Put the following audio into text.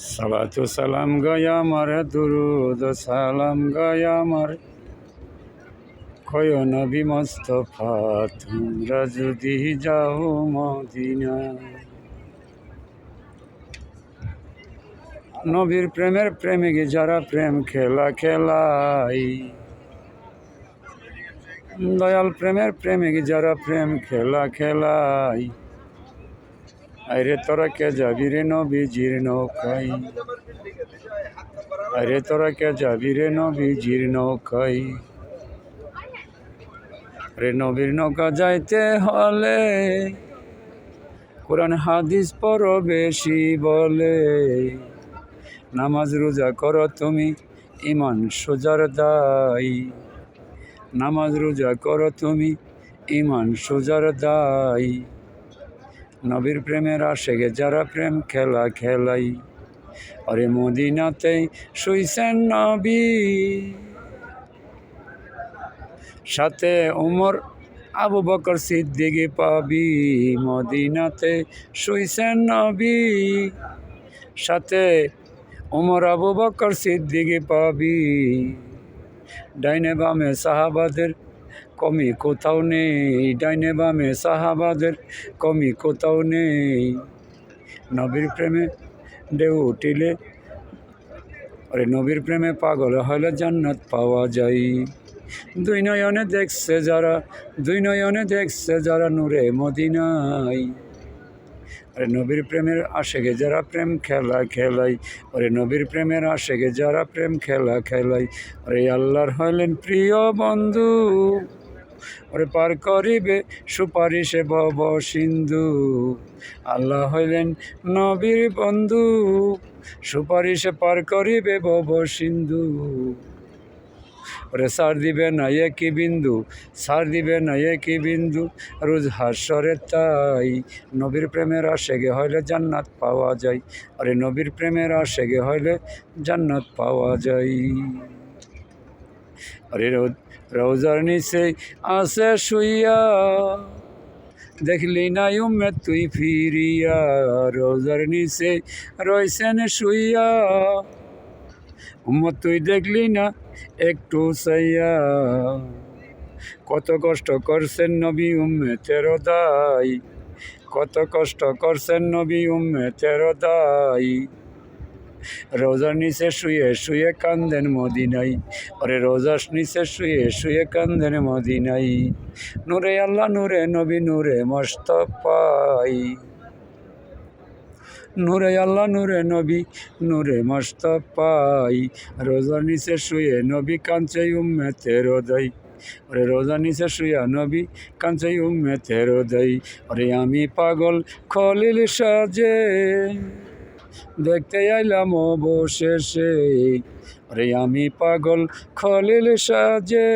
সালাতু সালাম গায়া মারে দুরুদ সালাম গায়া মারে কয় নবী মুস্তাফা তোমরা যদি যাও মদিনা। নবীর প্রেমের প্রেমিক যারা প্রেম খেলা খেলাই, দয়াল প্রেমের প্রেমিক যারা প্রেম খেলা খেলাই, আরে তোরা কে যাবি রে নবীজির নৌকাই, আরে তোরা কে যাবি রে নবীজির নৌকাই। রে নবীর নৌকা যাইতে হলে কোরআন হাদিস পড়ো বেশি বলে, নামাজ রোজা করো তুমি ইমান সোজার দায়, নামাজ রোজা করো তুমি ইমান সোজার দায়। নবীর প্রেমের আশেকে যারা প্রেম খেলা খেলাই, আরে মদিনাতে শুইছেন নবী, সাথে উমর আবু বকর সিদ্দিক পাবি। মদিনাতে শুইছেন নবী, সাথে উমর আবু বকর সিদ্দিক পাবি। ডাইনে বামে সাহাবাদের কমি কোথাও নেই, ডাইনে বামে সাহাবাদের কমি কোথাও নেই। নবীর প্রেমে ঢেউ উঠিলে, আরে নবীর প্রেমে পাগল হলে জান্নাত পাওয়া যায়। দুই নয়নে দেখছে যারা, দুই নয়নে দেখছে যারা নূরে মদিনায়। আরে নবীর প্রেমের আশেকে যারা প্রেম খেলা খেলাই, আরে নবীর প্রেমের আশেকে যারা প্রেম খেলা খেলাই, আরে আল্লাহর হইলেন প্রিয় বন্ধু, ওরে পার করিবে সুপারিশে ভব সিন্ধু। আল্লাহ হইলেন নবীর বন্ধু, সুপারিশে পার করিবে ভব সিন্ধু। ওরে সার দিবে না একই বিন্দু, সার দিবে না একই বিন্দু রোজ হাসরে তাই। নবীর প্রেমের আশেকে হইলে জান্নাত পাওয়া যায়, আরে নবীর প্রেমের আশেকে হইলে জান্নাত পাওয়া যায়। আরে রোজার নিচে আছে শুইয়া, দেখলি না উম্মত তুই ফিরিয়া। রোজার নিচে রইছেন শুইয়া, উম্মত তুই দেখলি না একটু চাইয়া। কত কষ্ট করছেন নবী উম্মতের দায়, কত কষ্ট করছেন নবী উম্মতের দায়। রোজার নিচে শুয়ে শুয়ে কান্দেন মদিনায়, ওরে রোজার নিচে শুয়ে শুয়ে কান্দেন মদিনায়। নূরে আল্লাহ নূরে নবী নূরে মুস্তাফাই, নূরে আল্লাহ নূরে নবী নূরে মুস্তাফাই। রোজার নিচে শুয়ে নবী কাঁদছে উম্মতের দায়, ওরে রোজার নিচে শুয়া নবী কাঁদছে উম্মতের দায়। ওরে আমি পাগল খলিল সাজে দেখতে আইলাম অবশেষে, আরে আমি পাগল খলিল সাজে